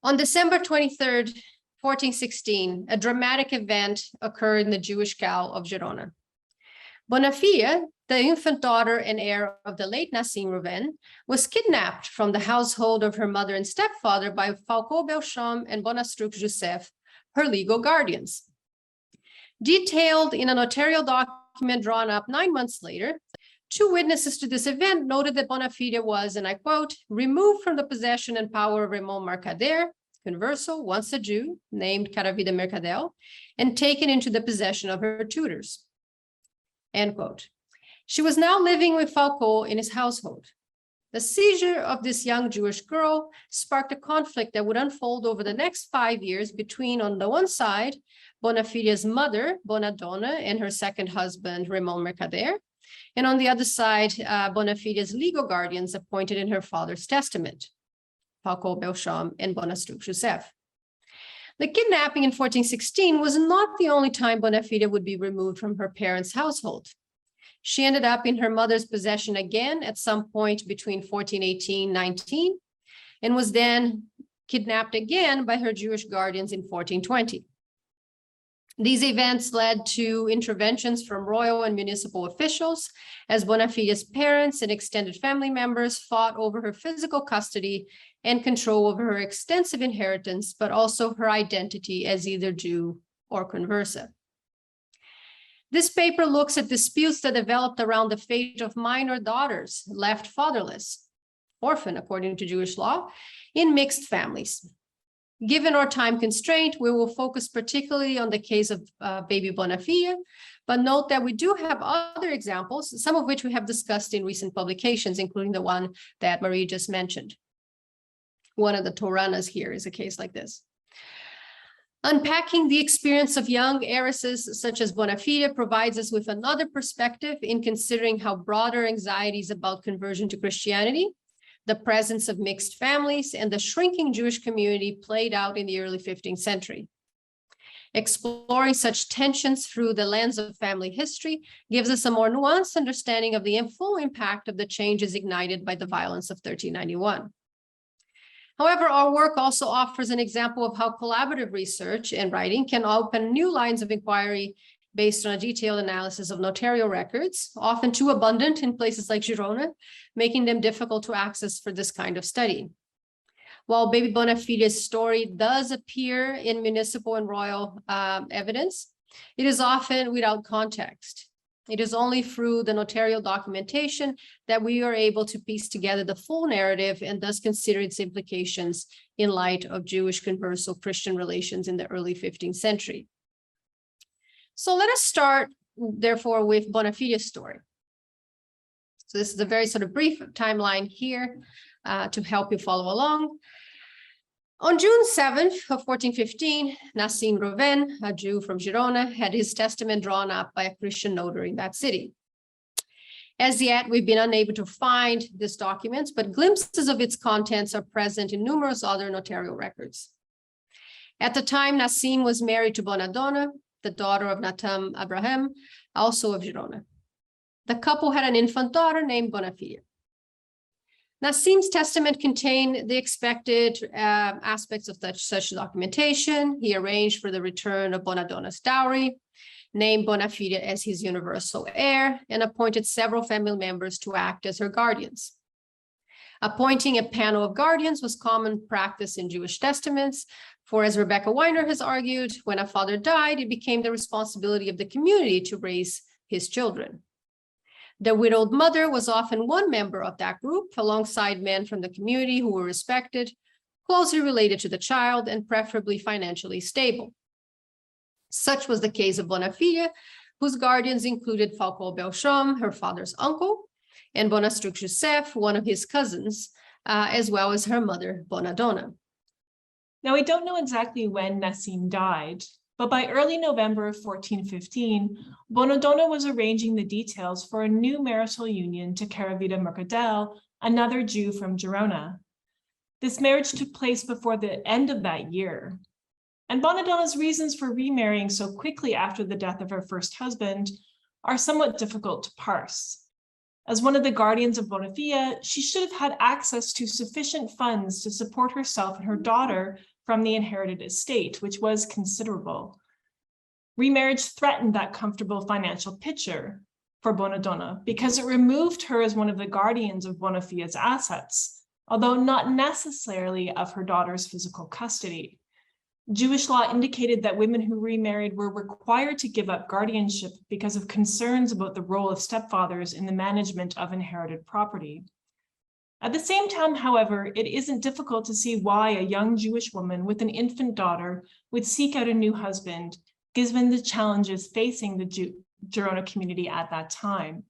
On December 23rd, 1416, a dramatic event occurred in the Jewish Cal of Girona. Bonafide, the infant daughter and heir of the late Nassim Reuven, was kidnapped from the household of her mother and stepfather by Falcó Belcham and Bonastruc Joseph, her legal guardians. Detailed in a notarial document drawn up 9 months later, 2 witnesses to this event noted that Bonafide was, and I quote, removed from the possession and power of Raymond Mercader, converso, once a Jew, named Caravida Mercadel, and taken into the possession of her tutors. End quote. She was now living with Falcó in his household. The seizure of this young Jewish girl sparked a conflict that would unfold over the next 5 years between, on the one side, Bonafide's mother, Bonadonna, and her second husband, Raymond Mercader, and on the other side, Bonafide's legal guardians appointed in her father's testament, Falcó Belcham and Bonastruc Joseph. The kidnapping in 1416 was not the only time Bonafide would be removed from her parents' household. She ended up in her mother's possession again at some point between 1418-19, and was then kidnapped again by her Jewish guardians in 1420. These events led to interventions from royal and municipal officials as Bonafide's parents and extended family members fought over her physical custody and control over her extensive inheritance, but also her identity as either Jew or conversa. This paper looks at disputes that developed around the fate of minor daughters left fatherless, orphan according to Jewish law, in mixed families. Given our time constraint, we will focus particularly on the case of baby Bonafide, but note that we do have other examples, some of which we have discussed in recent publications, including the one that Marie just mentioned. One of the Toranas here is a case like this. Unpacking the experience of young heiresses such as Bonafide provides us with another perspective in considering how broader anxieties about conversion to Christianity, the presence of mixed families, and the shrinking Jewish community played out in the early 15th century. Exploring such tensions through the lens of family history gives us a more nuanced understanding of the full impact of the changes ignited by the violence of 1391. However, our work also offers an example of how collaborative research and writing can open new lines of inquiry based on a detailed analysis of notarial records, often too abundant in places like Girona, making them difficult to access for this kind of study. While baby Bonafide's story does appear in municipal and royal evidence, it is often without context. It is only through the notarial documentation that we are able to piece together the full narrative and thus consider its implications in light of Jewish conversal Christian relations in the early 15th century. So let us start, therefore, with Bonafide's story. So this is a very sort of brief timeline here to help you follow along. On June 7th of 1415, Nassim Reuven, a Jew from Girona, had his testament drawn up by a Christian notary in that city. As yet, we've been unable to find this document, but glimpses of its contents are present in numerous other notarial records. At the time, Nassim was married to Bonadonna, the daughter of Natam Abraham, also of Girona. The couple had an infant daughter named Bonafide. Nassim's testament contained the expected aspects of such documentation. He arranged for the return of Bonadonna's dowry, named Bonafide as his universal heir, and appointed several family members to act as her guardians. Appointing a panel of guardians was common practice in Jewish testaments, for as Rebecca Weiner has argued, when a father died, it became the responsibility of the community to raise his children. The widowed mother was often one member of that group, alongside men from the community who were respected, closely related to the child, and preferably financially stable. Such was the case of Bonafide, whose guardians included Falcó Belcham, her father's uncle, and Bonastruc Joseph, one of his cousins, as well as her mother, Bonadonna. Now, we don't know exactly when Nassim died, but by early November of 1415, Bonadonna was arranging the details for a new marital union to Caravida Mercadel, another Jew from Girona. This marriage took place before the end of that year. And Bonadonna's reasons for remarrying so quickly after the death of her first husband are somewhat difficult to parse. As one of the guardians of Bonafide, she should have had access to sufficient funds to support herself and her daughter from the inherited estate, which was considerable. Remarriage threatened that comfortable financial picture for Bonadonna because it removed her as one of the guardians of Bonafide's assets, although not necessarily of her daughter's physical custody. Jewish law indicated that women who remarried were required to give up guardianship because of concerns about the role of stepfathers in the management of inherited property. At the same time, however, it isn't difficult to see why a young Jewish woman with an infant daughter would seek out a new husband, given the challenges facing the Girona community at that time.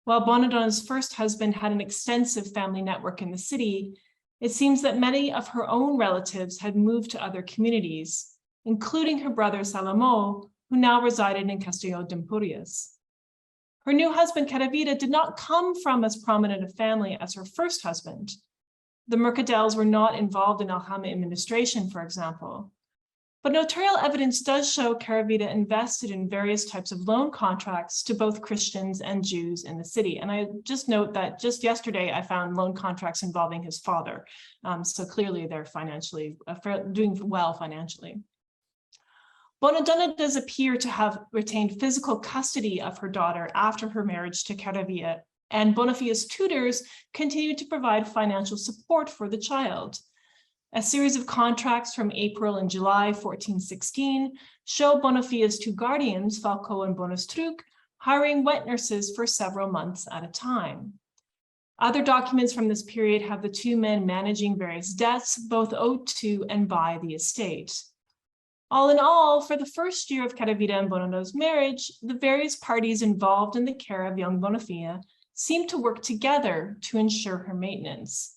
While Bonadonna's first husband had an extensive family network in the city, it seems that many of her own relatives had moved to other communities, including her brother Salamo, who now resided in Castelló d'Empúries. Her new husband, Caravita, did not come from as prominent a family as her first husband. The Mercadels were not involved in Alhama administration, for example. But notarial evidence does show Caravita invested in various types of loan contracts to both Christians and Jews in the city. And I just note that just yesterday, I found loan contracts involving his father. So clearly they're financially doing well financially. Bonadonna does appear to have retained physical custody of her daughter after her marriage to Caravita, and Bonafide's tutors continued to provide financial support for the child. A series of contracts from April and July 1416 show Bonafide's two guardians, Falco and Bonastruc, hiring wet nurses for several months at a time. Other documents from this period have the two men managing various debts, both owed to and by the estate. All in all, for the first year of Caravita and Bonadonna's marriage, the various parties involved in the care of young Bonafide seemed to work together to ensure her maintenance.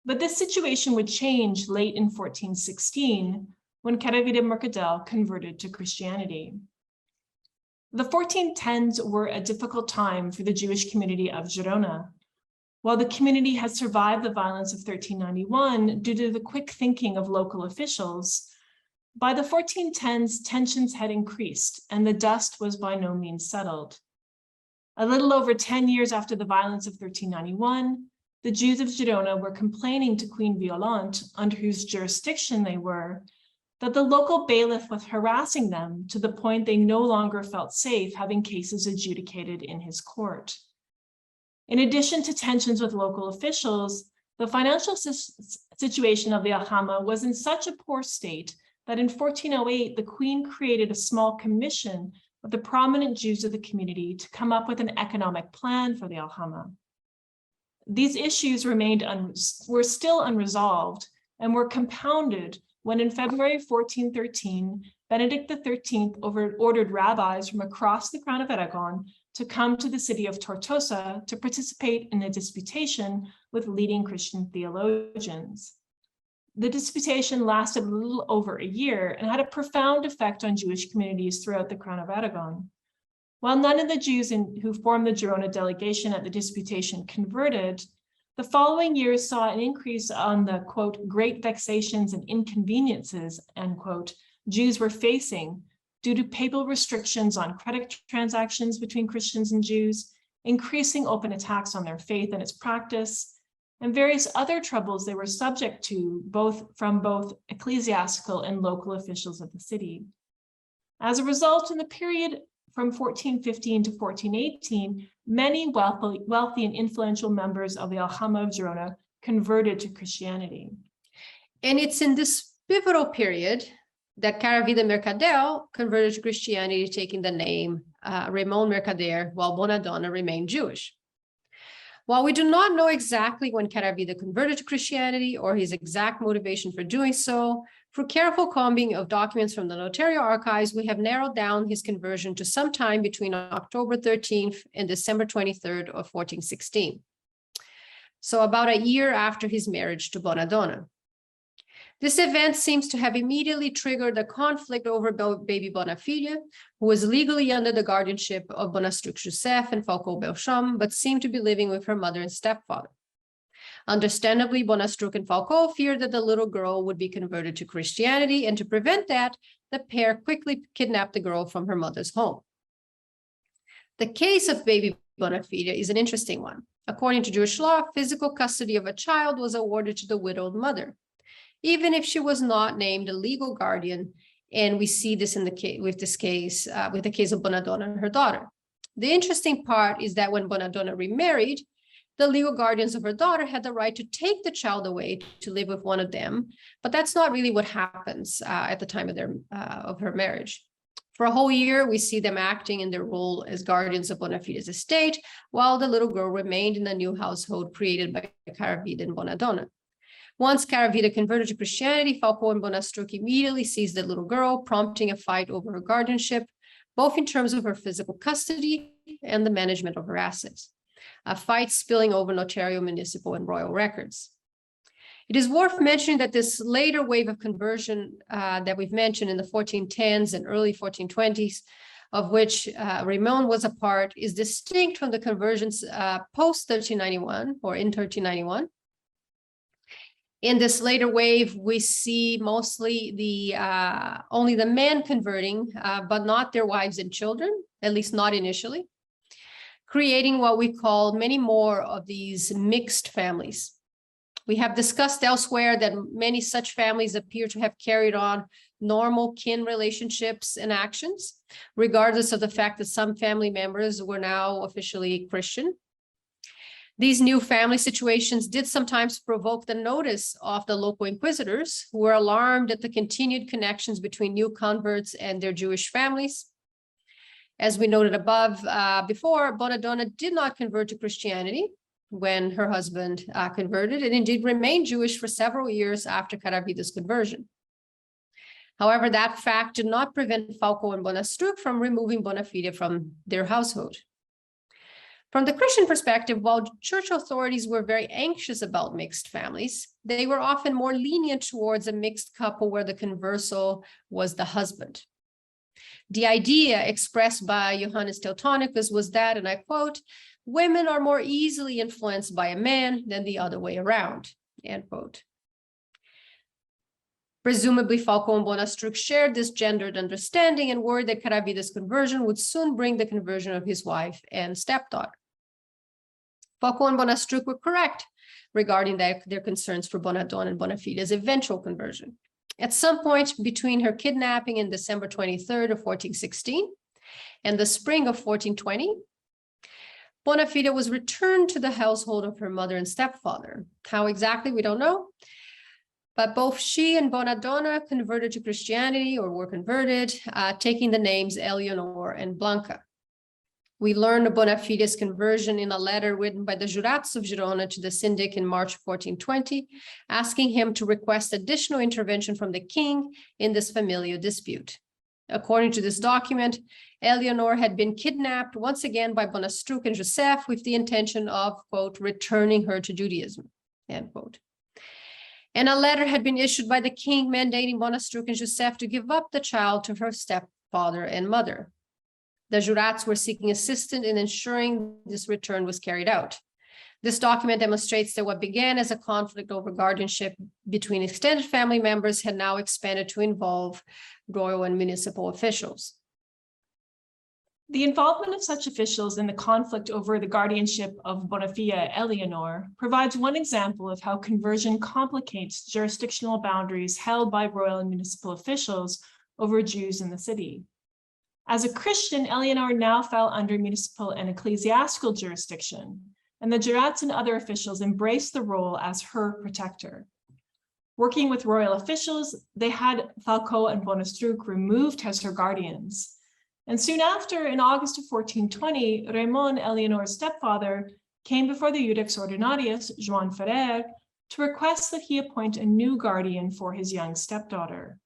But this situation would change late in 1416 when Caravita Mercadel converted to Christianity. The 1410s were a difficult time for the Jewish community of Girona. While the community had survived the violence of 1391 due to the quick thinking of local officials, by the 1410s, tensions had increased and the dust was by no means settled. A little over 10 years after the violence of 1391, the Jews of Girona were complaining to Queen Violante, under whose jurisdiction they were, that the local bailiff was harassing them to the point they no longer felt safe having cases adjudicated in his court. In addition to tensions with local officials, the financial situation of the Alhama was in such a poor state that in 1408, the Queen created a small commission of the prominent Jews of the community to come up with an economic plan for the Alhama. These issues were still unresolved and were compounded when in February 1413, Benedict XIII ordered rabbis from across the Crown of Aragon to come to the city of Tortosa to participate in a disputation with leading Christian theologians. The disputation lasted a little over a year and had a profound effect on Jewish communities throughout the Crown of Aragon. While none of the Jews who formed the Girona delegation at the disputation converted, the following years saw an increase on the, quote, great vexations and inconveniences, end quote, Jews were facing due to papal restrictions on credit transactions between Christians and Jews, increasing open attacks on their faith and its practice, and various other troubles they were subject to, from both ecclesiastical and local officials of the city. As a result, in the period from 1415 to 1418, many wealthy and influential members of the Alhama of Girona converted to Christianity. And it's in this pivotal period that Caravita Mercadel converted to Christianity, taking the name Ramon Mercader, while Bonadonna remained Jewish. While we do not know exactly when Caravita converted to Christianity or his exact motivation for doing so, through careful combing of documents from the notarial archives, we have narrowed down his conversion to sometime between October 13th and December 23rd of 1416. So about a year after his marriage to Bonadonna. This event seems to have immediately triggered a conflict over baby Bonafide, who was legally under the guardianship of Bonastruc Joseph and Falco Belcham, but seemed to be living with her mother and stepfather. Understandably, Bonastruc and Falco feared that the little girl would be converted to Christianity, and to prevent that, the pair quickly kidnapped the girl from her mother's home. The case of baby Bonafide is an interesting one. According to Jewish law, physical custody of a child was awarded to the widowed mother, even if she was not named a legal guardian. And we see this in the case with the case of Bonadonna and her daughter. The interesting part is that when Bonadonna remarried, the legal guardians of her daughter had the right to take the child away to live with one of them, but that's not really what happens at the time of her marriage. For a whole year, we see them acting in their role as guardians of Bonafide's estate, while the little girl remained in the new household created by Caravita and Bonadonna. Once Caravita converted to Christianity, Falco and Bonastruc immediately seized the little girl, prompting a fight over her guardianship, both in terms of her physical custody and the management of her assets. A fight spilling over notarial, municipal, and royal records. It is worth mentioning that this later wave of conversion that we've mentioned in the 1410s and early 1420s, of which Raymond was a part, is distinct from the conversions post-1391 or in 1391. In this later wave, we see mostly only the men converting, but not their wives and children, at least not initially, creating what we call many more of these mixed families. We have discussed elsewhere that many such families appear to have carried on normal kin relationships and actions, regardless of the fact that some family members were now officially Christian. These new family situations did sometimes provoke the notice of the local inquisitors, who were alarmed at the continued connections between new converts and their Jewish families. As we noted above before, Bonadonna did not convert to Christianity when her husband converted, and indeed remained Jewish for several years after Caravita's conversion. However, that fact did not prevent Falco and Bonastruc from removing Bonafide from their household. From the Christian perspective, while church authorities were very anxious about mixed families, they were often more lenient towards a mixed couple where the converso was the husband. The idea expressed by Johannes Teutonicus was that, and I quote, "Women are more easily influenced by a man than the other way around," end quote. Presumably, Falco and Bonastruc shared this gendered understanding and worried that Caravita's conversion would soon bring the conversion of his wife and stepdaughter. Falco and Bonastruc were correct regarding their concerns for Bonadonna and Bonafide's eventual conversion. At some point between her kidnapping in December 23rd of 1416 and the spring of 1420, Bonafide was returned to the household of her mother and stepfather. How exactly, we don't know. But both she and Bonadonna converted to Christianity or were converted, taking the names Eleonor and Blanca. We learn of Bonafide's conversion in a letter written by the Jurats of Girona to the syndic in March 1420, asking him to request additional intervention from the king in this familial dispute. According to this document, Eleonor had been kidnapped once again by Bonastruc and Joseph with the intention of, quote, returning her to Judaism, end quote. And a letter had been issued by the king mandating Bonastruc and Joseph to give up the child to her stepfather and mother. The Jurats were seeking assistance in ensuring this return was carried out. This document demonstrates that what began as a conflict over guardianship between extended family members had now expanded to involve royal and municipal officials. The involvement of such officials in the conflict over the guardianship of Bonafide Eleonor provides one example of how conversion complicates jurisdictional boundaries held by royal and municipal officials over Jews in the city. As a Christian, Eleonor now fell under municipal and ecclesiastical jurisdiction, and the Jurats and other officials embraced the role as her protector. Working with royal officials, they had Falco and Bonastruc removed as her guardians. And soon after, in August of 1420, Raymond, Eleanor's stepfather, came before the Iudex Ordinarius, Joan Ferrer, to request that he appoint a new guardian for his young stepdaughter.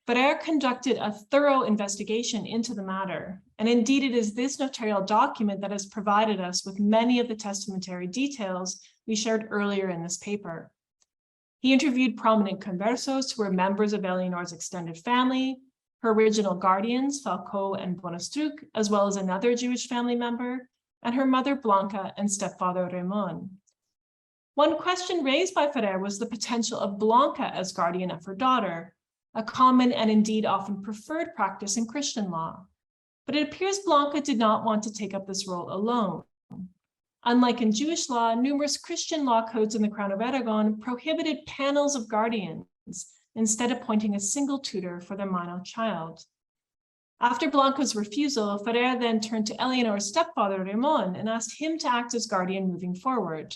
Ferrer conducted a thorough investigation into the matter, and indeed it is this notarial document that has provided us with many of the testamentary details we shared earlier in this paper. He interviewed prominent conversos who were members of Eleanor's extended family, her original guardians, Falco and Bonastruc, as well as another Jewish family member, and her mother Blanca and stepfather Raymond. One question raised by Ferrer was the potential of Blanca as guardian of her daughter, a common and indeed often preferred practice in Christian law. But it appears Blanca did not want to take up this role alone. Unlike in Jewish law, numerous Christian law codes in the Crown of Aragon prohibited panels of guardians, instead appointing a single tutor for their minor child. After Blanco's refusal, Ferrer then turned to Eleanor's stepfather, Raymond, and asked him to act as guardian moving forward.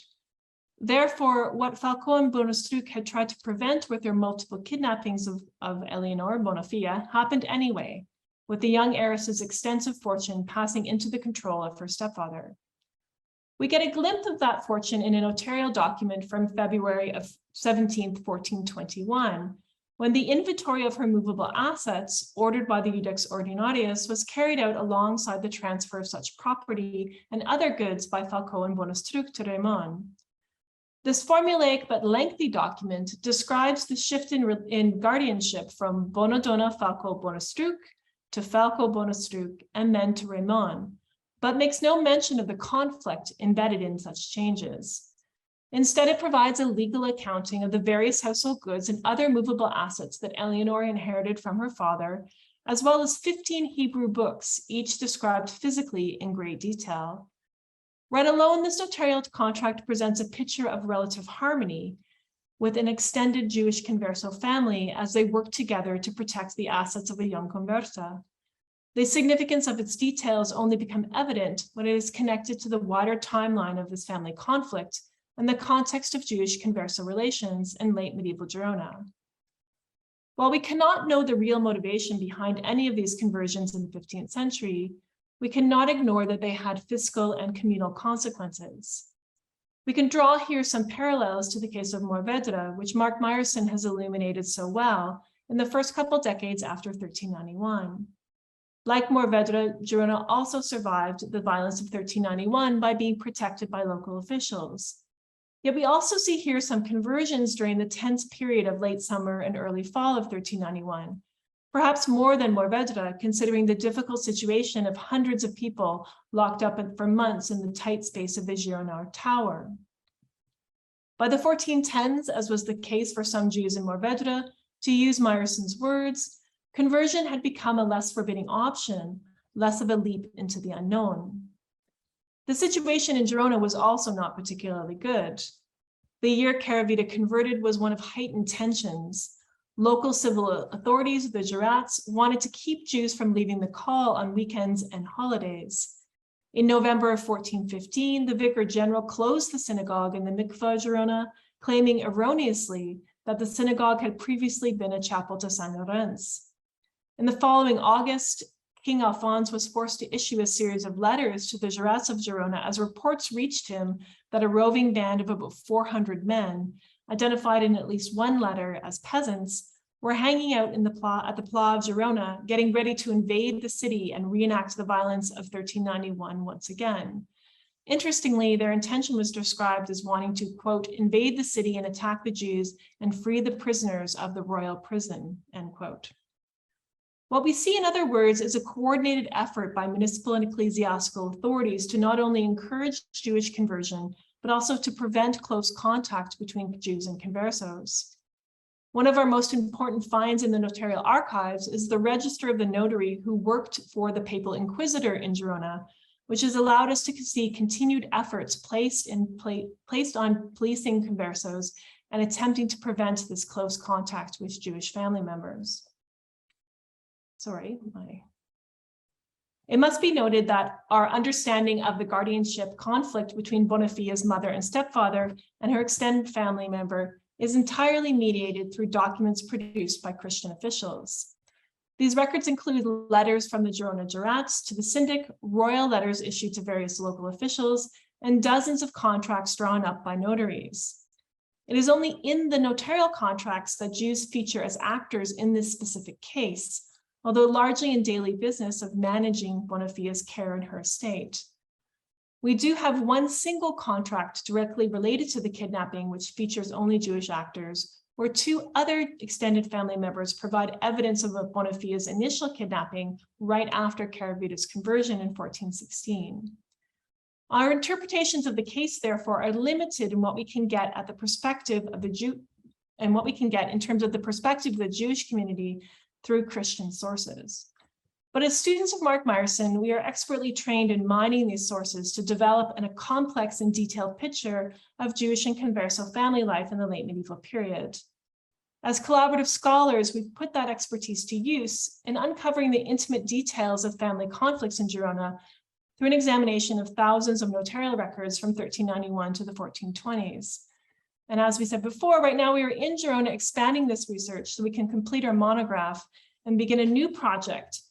Therefore, what Falcó and Bonastruc had tried to prevent with their multiple kidnappings of Eleanor Bonafia happened anyway, with the young heiress's extensive fortune passing into the control of her stepfather. We get a glimpse of that fortune in a notarial document from February of 1421, when the inventory of her movable assets, ordered by the Iudex Ordinarius, was carried out alongside the transfer of such property and other goods by Falcó and Bonastruc to Raymond. This formulaic but lengthy document describes the shift in guardianship from Bonadonna Falcó Bonastruc to Falcó Bonastruc and then to Raymond, but makes no mention of the conflict embedded in such changes. Instead, it provides a legal accounting of the various household goods and other movable assets that Eleanor inherited from her father, as well as 15 Hebrew books, each described physically in great detail. Read alone, this notarial contract presents a picture of relative harmony with an extended Jewish converso family as they work together to protect the assets of a young conversa. The significance of its details only become evident when it is connected to the wider timeline of this family conflict and the context of Jewish converso relations in late medieval Girona. While we cannot know the real motivation behind any of these conversions in the 15th century, we cannot ignore that they had fiscal and communal consequences. We can draw here some parallels to the case of Morvedra, which Mark Meyerson has illuminated so well in the first couple decades after 1391. Like Morvedra, Girona also survived the violence of 1391 by being protected by local officials. Yet we also see here some conversions during the tense period of late summer and early fall of 1391, perhaps more than Morvedra, considering the difficult situation of hundreds of people locked up for months in the tight space of the Girona Tower. By the 1410s, as was the case for some Jews in Morvedra, to use Meyerson's words, conversion had become a less forbidding option, less of a leap into the unknown. The situation in Girona was also not particularly good. The year Caravita converted was one of heightened tensions. Local civil authorities, the Jurats, wanted to keep Jews from leaving the call on weekends and holidays. In November of 1415, the Vicar General closed the synagogue in the Mikvah Girona, claiming erroneously that the synagogue had previously been a chapel to San Lorenz. In the following August, King Alphonse was forced to issue a series of letters to the Jurats of Girona as reports reached him that a roving band of about 400 men, identified in at least one letter as peasants, were hanging out in at the Pla of Girona, getting ready to invade the city and reenact the violence of 1391 once again. Interestingly, their intention was described as wanting to, quote, invade the city and attack the Jews and free the prisoners of the royal prison, end quote. What we see, in other words, is a coordinated effort by municipal and ecclesiastical authorities to not only encourage Jewish conversion, but also to prevent close contact between Jews and conversos. One of our most important finds in the notarial archives is the register of the notary who worked for the papal inquisitor in Girona, which has allowed us to see continued efforts placed on policing conversos and attempting to prevent this close contact with Jewish family members. It must be noted that our understanding of the guardianship conflict between Bonafia's mother and stepfather and her extended family member is entirely mediated through documents produced by Christian officials. These records include letters from the Girona Jurats to the syndic, royal letters issued to various local officials, and dozens of contracts drawn up by notaries. It is only in the notarial contracts that Jews feature as actors in this specific case, although largely in daily business of managing Bonafia's care in her estate. We do have one single contract directly related to the kidnapping, which features only Jewish actors, where two other extended family members provide evidence of Bonafia's initial kidnapping right after Caravita's conversion in 1416. Our interpretations of the case, therefore, are limited in what we can get at the perspective of the Jew, and what we can get in terms of the perspective of the Jewish community through Christian sources. But as students of Mark Meyerson, we are expertly trained in mining these sources to develop a complex and detailed picture of Jewish and converso family life in the late medieval period. As collaborative scholars, we've put that expertise to use in uncovering the intimate details of family conflicts in Girona through an examination of thousands of notarial records from 1391 to the 1420s. And as we said before, right now we are in Girona expanding this research so we can complete our monograph and begin a new project,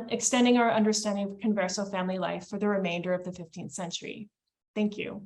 extending our understanding of converso family life for the remainder of the 15th century. Thank you.